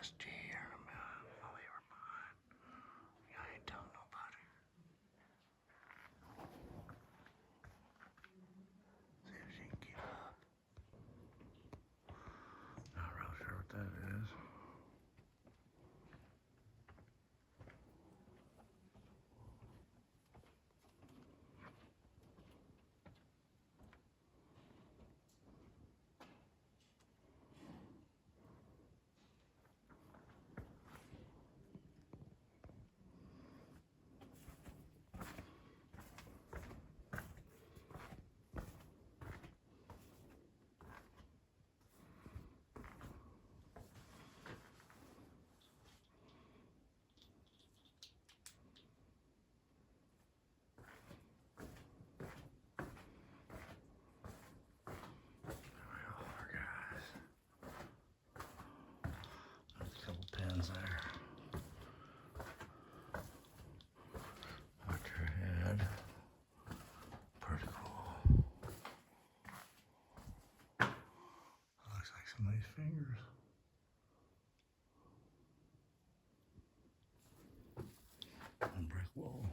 just hear him while we were mine. I ain't telling nobody. See if she can keep up. Not real sure what that is. Pins there. Watch her head. Pretty cool. Looks like somebody's fingers. And brick wall.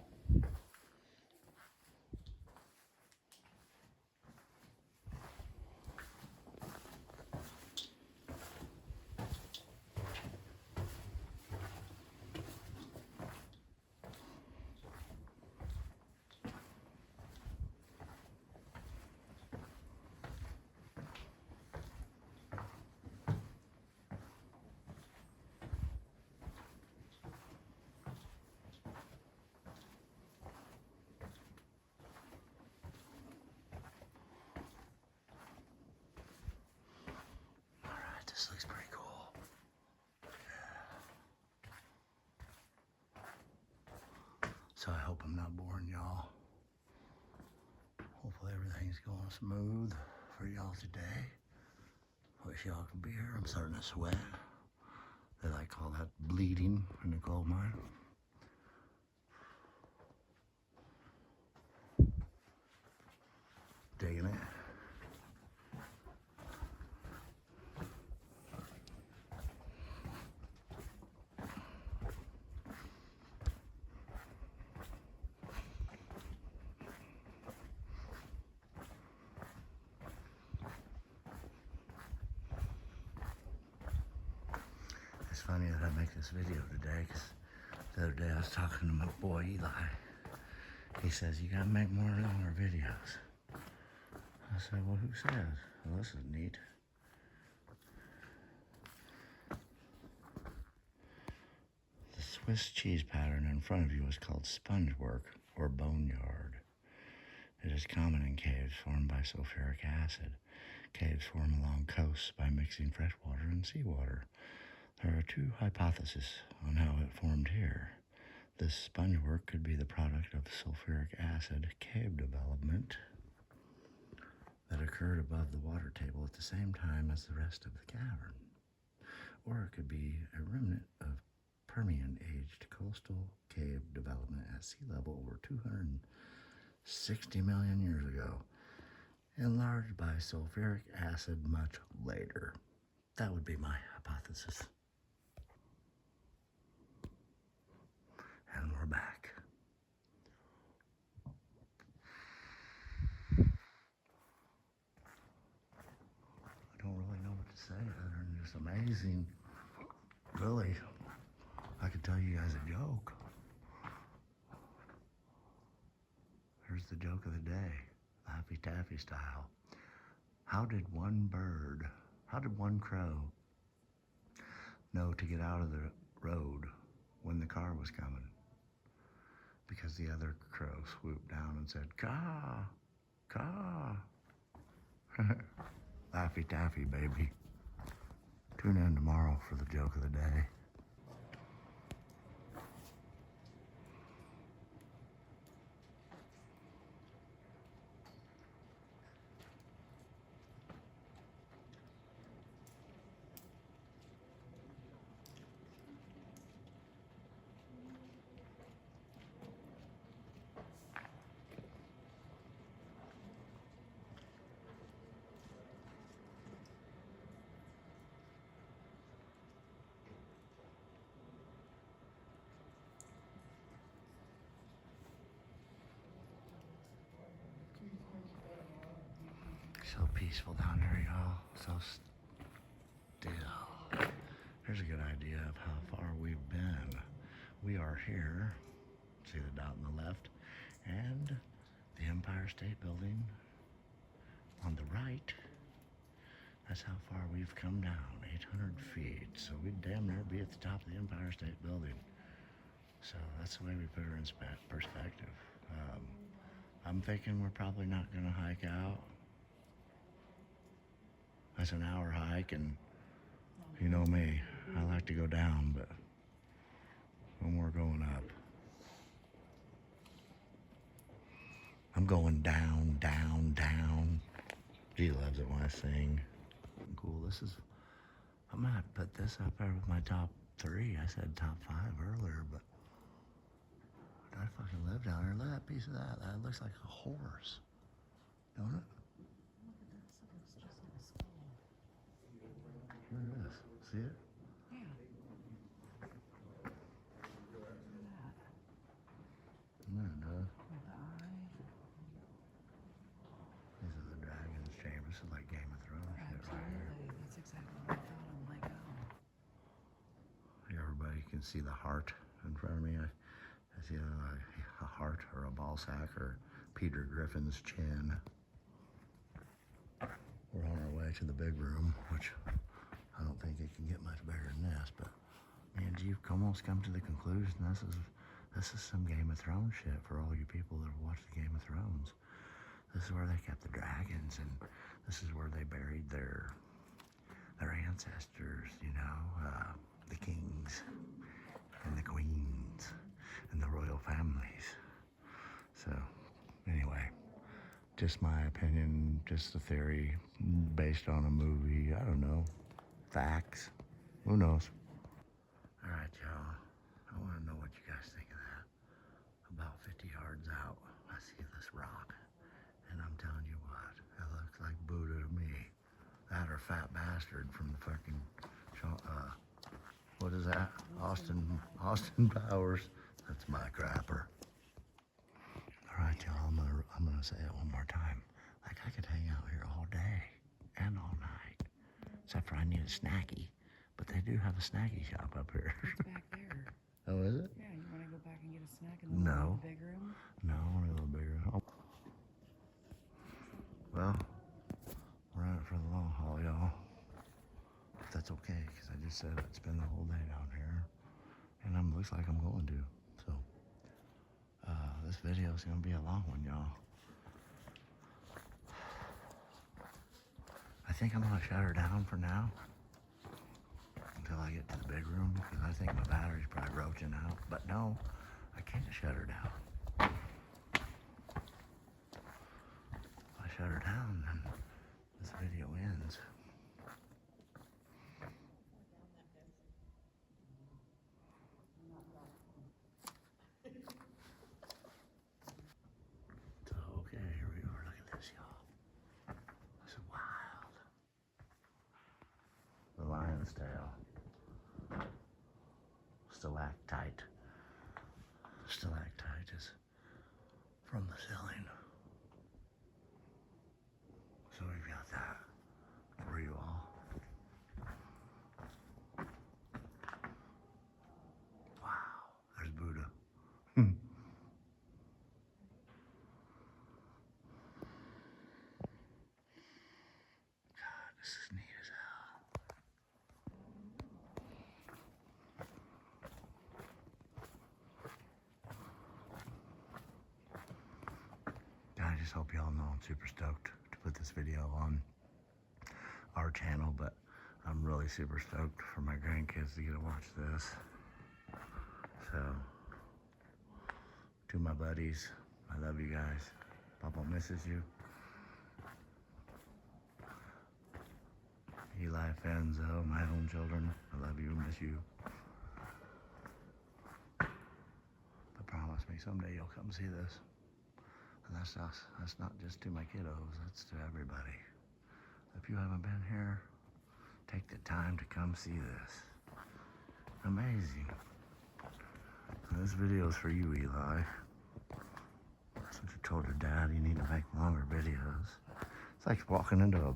This looks pretty cool. Yeah. So I hope I'm not boring y'all. Hopefully everything's going smooth for y'all today. Wish y'all could be here. I'm starting to sweat. They like call that bleeding in the gold mine. Digging it. It's funny that I make this video today because the other day I was talking to my boy Eli. He says, you gotta make more longer videos. I said, well, who says? Well, this is neat. The Swiss cheese pattern in front of you is called sponge work or boneyard. It is common in caves formed by sulfuric acid. Caves form along coasts by mixing fresh water and seawater. There are two hypotheses on how it formed here. This sponge work could be the product of sulfuric acid cave development that occurred above the water table at the same time as the rest of the cavern. Or it could be a remnant of Permian-aged coastal cave development at sea level over 260 million years ago, enlarged by sulfuric acid much later. That would be my hypothesis. And we're back. I don't really know what to say other than just amazing. Really, I could tell you guys a joke. Here's the joke of the day, Laffy Taffy style. How did one crow know to get out of the road when the car was coming? Because the other crow swooped down and said, caw, caw. Laffy Taffy, baby. Tune in tomorrow for the joke of the day. So peaceful down here, y'all. So still. Here's a good idea of how far we've been. We are here. See the dot on the left? And the Empire State Building on the right. That's how far we've come down, 800 feet. So we'd damn near be at the top of the Empire State Building. So that's the way we put her in perspective. I'm thinking we're probably not going to hike out. That's an hour hike, and you know me, I like to go down, but when we're going up, I'm going down, down, down. She loves it when I sing. Cool, I might put this up there with my top 3. I said top 5 earlier, but I fucking live down here. Look at that piece of that. That looks like a horse, don't it? Look at this. See it? Yeah. Yeah, it does. With the eye. These are the dragon's chambers. This is like Game of Thrones shit right here. Absolutely. That's exactly what I thought. I'm like, oh. Everybody can see the heart in front of me. I see a heart or a ball sack or Peter Griffin's chin. We're on our way to the big room, which I don't think it can get much bigger than this, but me and Jeep almost come to the conclusion this is some Game of Thrones shit for all you people that have watched the Game of Thrones. This is where they kept the dragons, and this is where they buried their ancestors, you know, the kings and the queens and the royal families. So anyway, just my opinion, just a theory based on a movie. I don't know. Facts. Who knows? All right, y'all. I want to know what you guys think of that. About 50 yards out, I see this rock. And I'm telling you what, it looks like Buddha to me. That or Fat Bastard from the fucking, what is that? Austin Powers. That's my crapper. All right, y'all, I'm gonna say it one more time. Like, I could hang out here all day and all night. Except for I need a snacky. But they do have a snacky shop up here. It's back there. Oh, is it? Yeah, you want to go back and get a snack in the big room? No, I want to go bigger. Oh. Well, we're in it for the long haul, y'all. If that's okay, because I just said I'd spend the whole day down here. And it looks like I'm going to. So, this video is going to be a long one, y'all. I think I'm going to shut her down for now. Until I get to the big room, because I think my battery's probably roaching out. But no, I can't shut her down. If I shut her down, then this video ends. So, okay, here we are. Look at this, y'all. This is wild. The lion's tail. Stalactite. Stalactite is from the ceiling. So we've got that for you all. Wow, there's Buddha. God, this is neat as hell. I just hope y'all know I'm super stoked to put this video on our channel, but I'm really super stoked for my grandkids to get to watch this. So, to my buddies, I love you guys. Papa misses you. Eli, Fanzo, my own children, I love you, miss you. But promise me someday you'll come see this. And that's not just to my kiddos, that's to everybody. If you haven't been here, take the time to come see this. Amazing. And this video is for you, Eli. Since you told your dad you need to make longer videos, It's like walking into a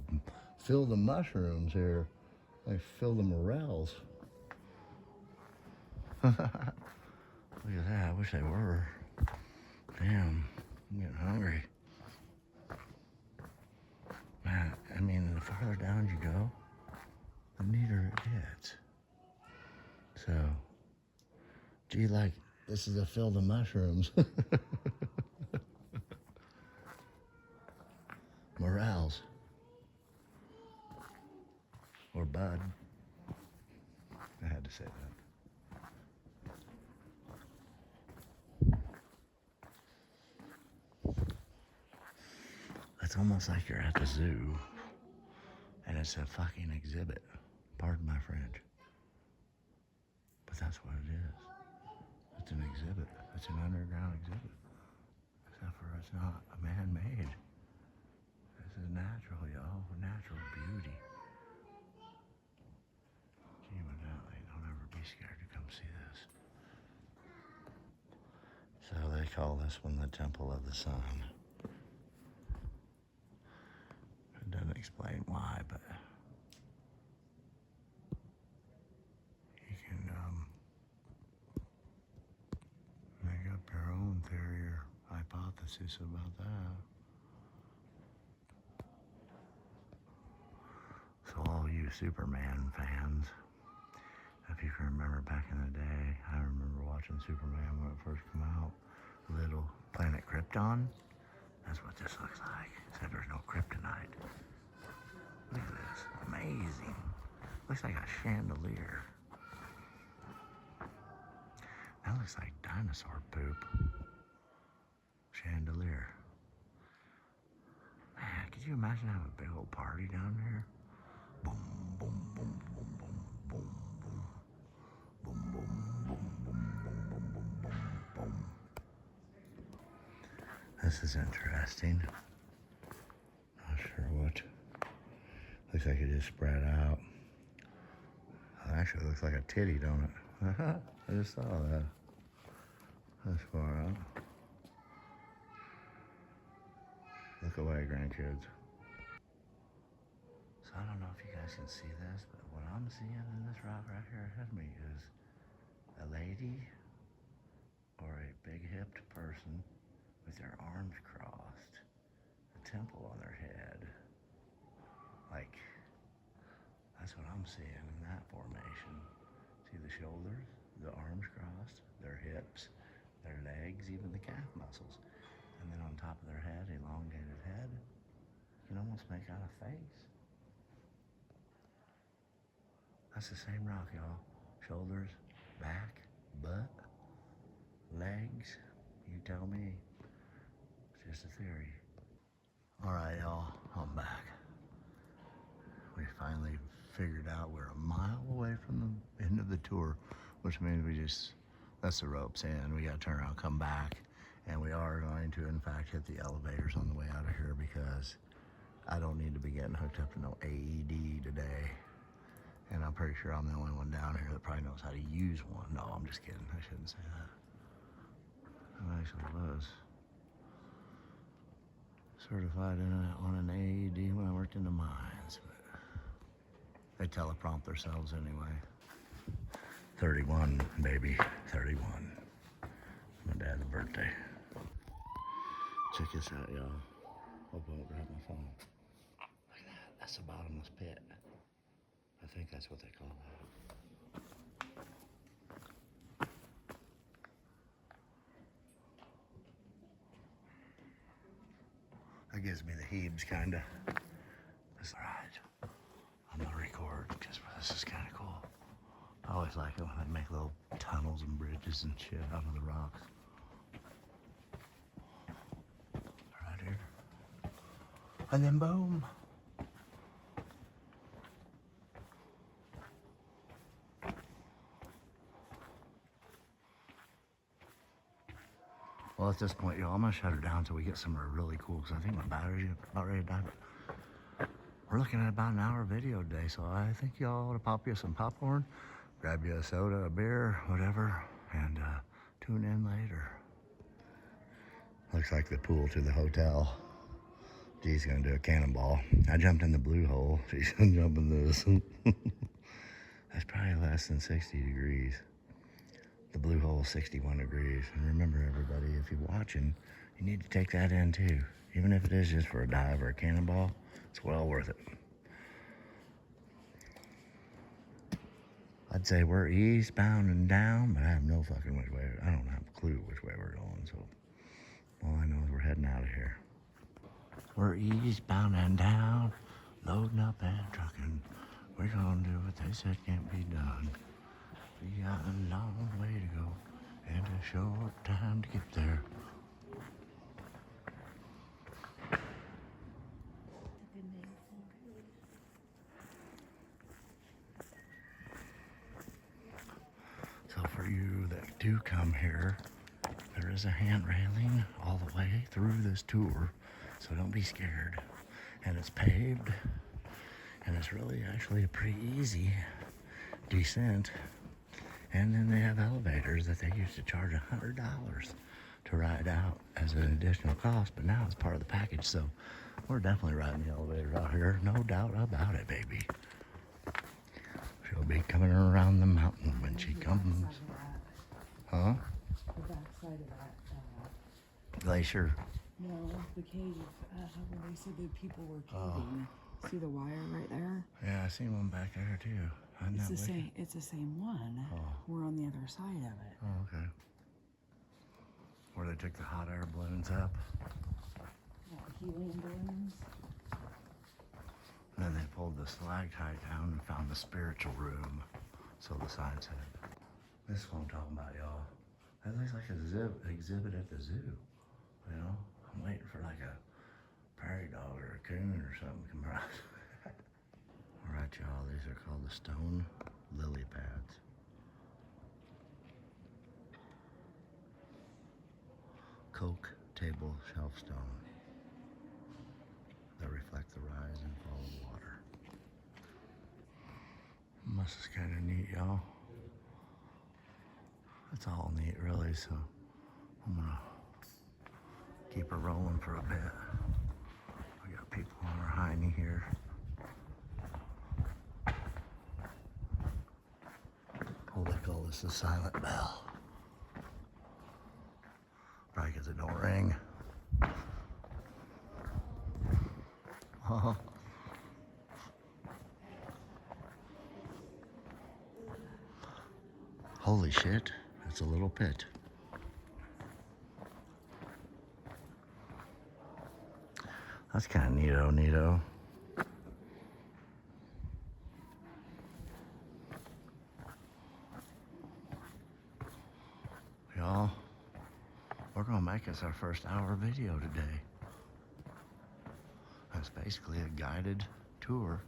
field of mushrooms here. Like field of morels. Look at that. I wish they were. Damn. I'm getting hungry. Man, I mean, the farther down you go, the neater it gets. So, gee, like, this is a field of mushrooms. Morels. Or bud. I had to say that. It's almost like you're at the zoo. And it's a fucking exhibit. Pardon my French. But that's what it is. It's an exhibit. It's an underground exhibit. Except for it's not a man-made. This is natural, y'all. Natural beauty. Human Valley. Don't ever be scared to come see this. So they call this one the Temple of the Sun. It doesn't explain why, but you can make up your own theory or hypothesis about that. So all you Superman fans, if you can remember back in the day, I remember watching Superman when it first came out. Little planet Krypton. That's what this looks like. Except there's no kryptonite. Look at this. Amazing. Looks like a chandelier. That looks like dinosaur poop. Chandelier. Man, could you imagine having a big old party down there? Boom, boom, boom, boom, boom, boom, boom. Boom, boom, boom, boom, boom, boom, boom, boom, boom. This is interesting. Not sure what. Looks like it just spread out. It actually looks like a titty, don't it? I just saw that. That's far out. Look away, grandkids. So I don't know if you guys can see this, but what I'm seeing in this rock right here ahead of me is a lady or a big-hipped person with their arms crossed, a temple on their head. Like, that's what I'm seeing in that formation. See the shoulders, the arms crossed, their hips, their legs, even the calf muscles. And then on top of their head, elongated head, you can almost make out a face. That's the same rock, y'all. Shoulders, back, butt, legs. You tell me. It's just a theory. All right, y'all, I'm back. We finally figured out we're a mile away from the end of the tour, which means we just, that's the ropes in. We gotta turn around, come back, and we are going to, in fact, hit the elevators on the way out of here because I don't need to be getting hooked up to no AED today. And I'm pretty sure I'm the only one down here that probably knows how to use one. No, I'm just kidding. I shouldn't say that. I actually was certified on an AED when I worked in the mines. But they teleprompt themselves anyway. 31, baby. 31. My dad's birthday. Check this out, y'all. Hope I don't grab my phone. Look at that. That's a bottomless pit. I think that's what they call that. That gives me the heebs, kinda. That's alright. I'm gonna record because this is kinda cool. I always like it when they make little tunnels and bridges and shit out of the rocks. Right here. And then boom. Well, at this point, y'all, I'm gonna shut her down until we get somewhere really cool because I think my battery's about ready to die. But we're looking at about an hour video today, so I think y'all ought to pop you some popcorn, grab you a soda, a beer, whatever, and tune in later. Looks like the pool to the hotel. She's gonna do a cannonball. I jumped in the blue hole. She's gonna jump in this. That's probably less than 60 degrees. The blue hole is 61 degrees. And remember, everybody, if you're watching, you need to take that in too. Even if it is just for a dive or a cannonball, it's well worth it. I'd say we're eastbound and down, but I have no fucking which way. I don't have a clue which way we're going, so all I know is we're heading out of here. We're eastbound and down, loading up and trucking. We're gonna do what they said can't be done. We got a long way to go and a short time to get there. So for you that do come here, there is a hand railing all the way through this tour, so don't be scared. And it's paved, and it's really actually a pretty easy descent. And then they have elevators that they used to charge $100 to ride out as an additional cost, but now it's part of the package, so we're definitely riding the elevators out here, no doubt about it, baby. She'll be coming around the mountain when she comes. Huh? The backside of that. Glacier. No, the cave. Where they said that people were caving. See the wire right there? Yeah, I seen one back there too. It's the same. It's the same one. Oh. We're on the other side of it. Oh, okay. Where they took the hot air balloons up. Helium balloons. And then they pulled the stalactite down and found the spiritual room. So the sign said. This is what I'm talking about, y'all. That looks like a exhibit at the zoo. You know? I'm waiting for like a prairie dog or a coon or something to come around. All right, y'all. These are called the stone lily pads. Coke table shelf stone that reflect the rise and fall of water. This is kind of neat, y'all. It's all neat, really, so I'm gonna keep her rolling for a bit. We got people on our hiney here. Oh, they call this the silent bell. Probably because it don't ring. Holy shit, it's a little pit. That's kind of neato. Y'all, we're gonna make this our first hour video today. It's basically a guided tour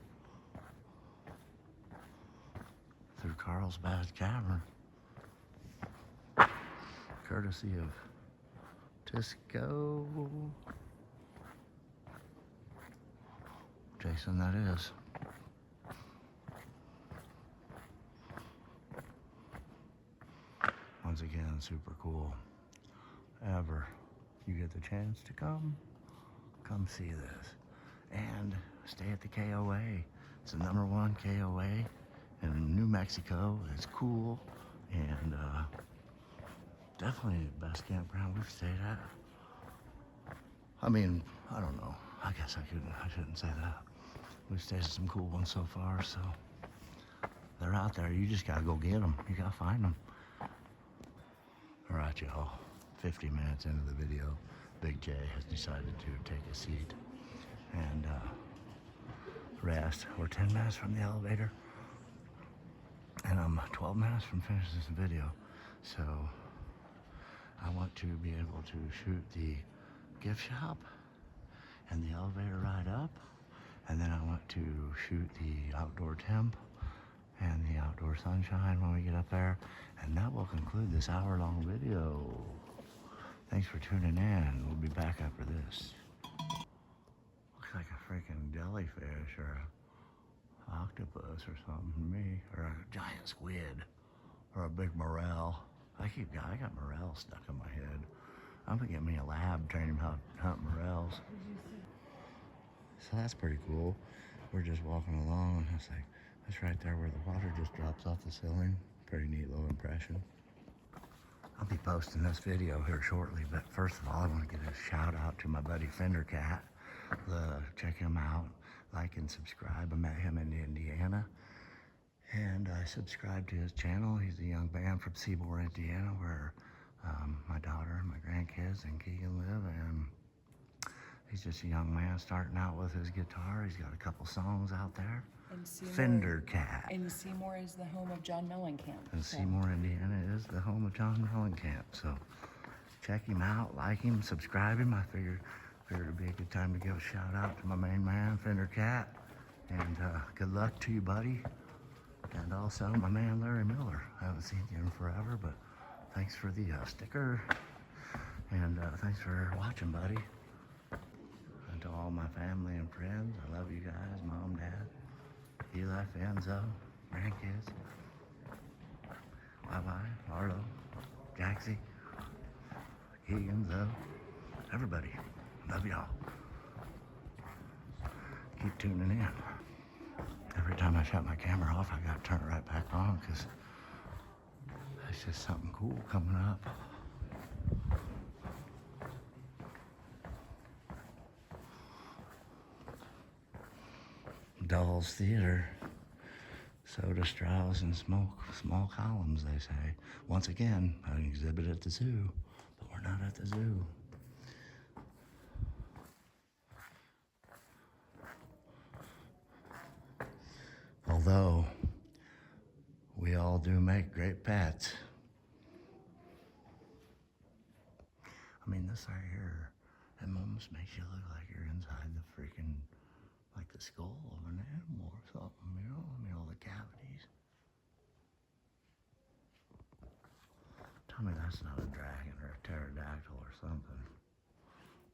through Carlsbad cavern, courtesy of Tisco. Jason, that is. Once again, super cool. Ever you get the chance to come see this. And stay at the KOA. It's the #1 KOA in New Mexico. It's cool and definitely the best campground we've stayed at. I mean, I don't know. I guess I shouldn't say that. We've stayed at some cool ones so far, so they're out there. You just gotta go get them. You gotta find them. All right, y'all. 50 minutes into the video, Big J has decided to take a seat and rest. We're 10 minutes from the elevator, and I'm 12 minutes from finishing this video. So I want to be able to shoot the gift shop and the elevator ride up, and then I want to shoot the outdoor temp and the outdoor sunshine when we get up there, and that will conclude this hour-long video. Thanks for tuning in. We'll be back after this. Looks like a freaking jellyfish or a octopus or something to me, or a giant squid, or a big morel. I got morel stuck in my head. I'm gonna get me a lab, train him how to hunt morels. So that's pretty cool. We're just walking along, and I was like, that's right there where the water just drops off the ceiling. Pretty neat little impression. I'll be posting this video here shortly, but first of all, I want to give a shout out to my buddy Fender Cat. Check him out, like and subscribe. I met him in Indiana, and I subscribed to his channel. He's a young man from Seymour, Indiana, where my daughter and my grandkids and Keegan live, and he's just a young man starting out with his guitar. He's got a couple songs out there. And Seymour, Fender Cat. And Seymour is the home of John Mellencamp. And Seymour, Indiana is the home of John Mellencamp. So check him out, like him, subscribe him. I figured it'd be a good time to give a shout out to my main man, Fender Cat. And good luck to you, buddy. And also my man, Larry Miller. I haven't seen you in forever, but thanks for the sticker. And thanks for watching, buddy. And to all my family and friends, I love you guys, Mom, Dad, Eli, Enzo, grandkids, Bye-bye, Arlo, Jaxie, Keegan, Zoe, everybody. Love y'all. Keep tuning in. Every time I shut my camera off, I gotta turn it right back on because there's just something cool coming up. Doll's Theater, soda straws and smoke, small columns, they say. Once again, an exhibit at the zoo, but we're not at the zoo. Although, we all do make great pets. I mean, this right here, it almost makes you look like you're inside the freaking, like the skull of an animal or something, you know? I mean, all the cavities. Tell me that's not a dragon or a pterodactyl or something.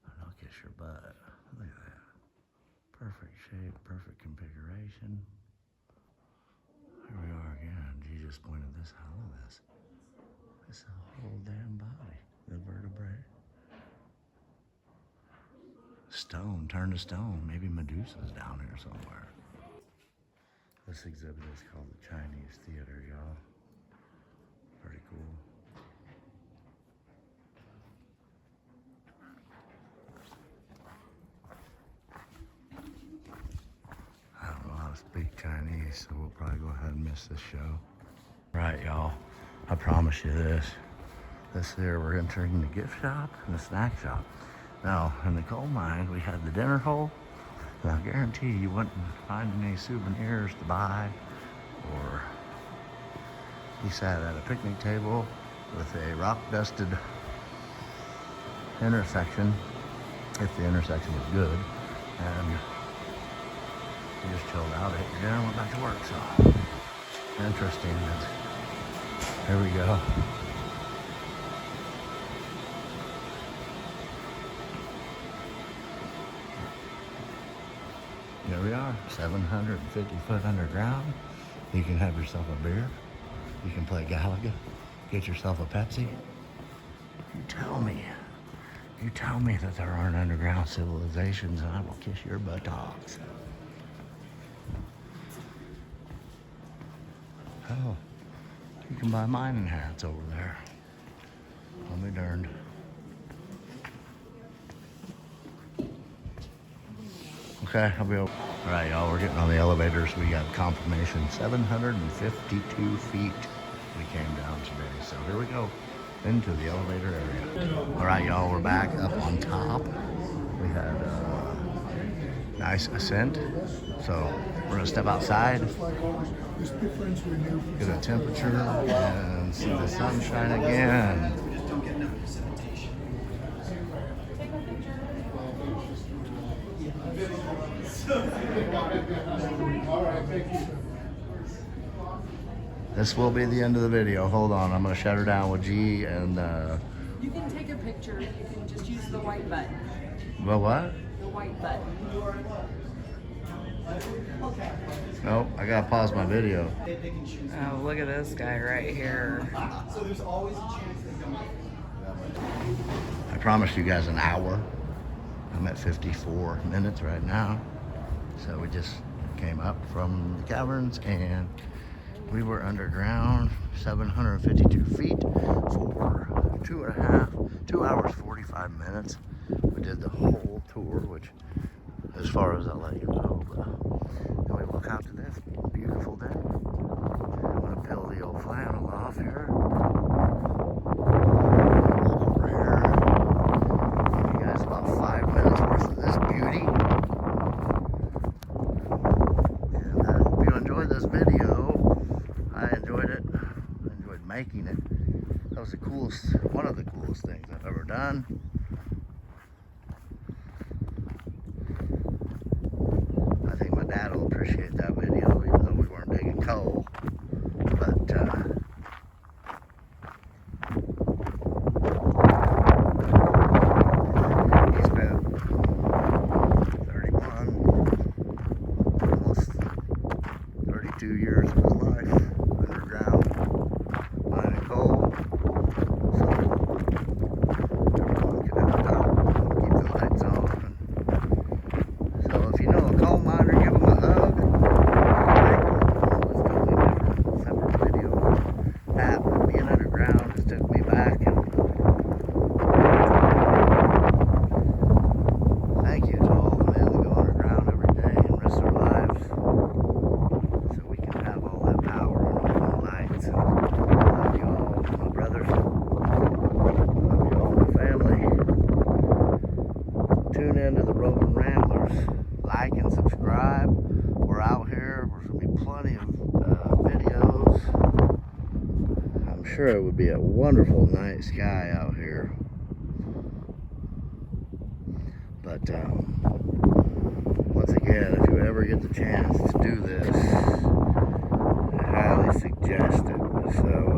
And I'll kiss your butt. Look at that. Perfect shape, perfect configuration. Here we are again. G just pointed this out. Look at this. It's a whole damn body. The vertebrae. Stone, turn to stone. Maybe Medusa's down here somewhere. This exhibit is called the Chinese Theater, y'all. Pretty cool. I don't know how to speak Chinese, so we'll probably go ahead and miss this show. Right, y'all. I promise you this. This here, we're entering the gift shop and the snack shop. Now, in the coal mine, we had the dinner hole, and I guarantee you wouldn't find any souvenirs to buy, or he sat at a picnic table with a rock-dusted intersection, if the intersection was good, and he just chilled out, ate dinner, and went back to work. So, interesting. Here we go. Here we are, 750 foot underground. You can have yourself a beer. You can play Galaga. Get yourself a Pepsi. You tell me that there aren't underground civilizations, and I will kiss your buttocks. Oh, you can buy mining hats over there. I'll be darned. Okay, I'll be over. All right, y'all, we're getting on the elevators. We got confirmation, 752 feet we came down today. So here we go, into the elevator area. All right, y'all, we're back up on top. We had a nice ascent. So we're gonna step outside, get a temperature, and see the sunshine again. This will be the end of the video. Hold on, I'm gonna shut her down with G and You can take a picture. You can just use the white button. well, what? The white button. Nope, I gotta pause my video. Oh, look at this guy right here. So there's always a chance they come up. I promised you guys an hour. I'm at 54 minutes right now. So we just came up from the caverns and we were underground 752 feet for 2 hours 45 minutes. We did the whole tour, which as far as I'll let you know. Then we walk out to this beautiful day. I'm gonna peel the old flannel off here. Walk over here. Give you guys about 5 minutes worth of this beauty. And I hope you enjoyed this video. I enjoyed it. I enjoyed making it. That was one of the coolest things I've ever done. I think my dad will appreciate that video, even though we weren't digging coal. But he spent 31, almost 32 years of his life underground mining coal. So everyone can have a top, keep the lights on. So if you know a coal miner, give them a hug. It's totally different, separate video. That being underground just took me back. And thank you to all the men that go underground every day and risk their lives so we can have all that power and lights. And I love you all, my brothers. I love you all, my family. Tune in to the Roving Ramblers. Like and subscribe. We're out here. There's going to be plenty of videos. I'm sure it would be a wonderful night sky out here. But once again, if you ever get the chance to do this, I highly suggest it. So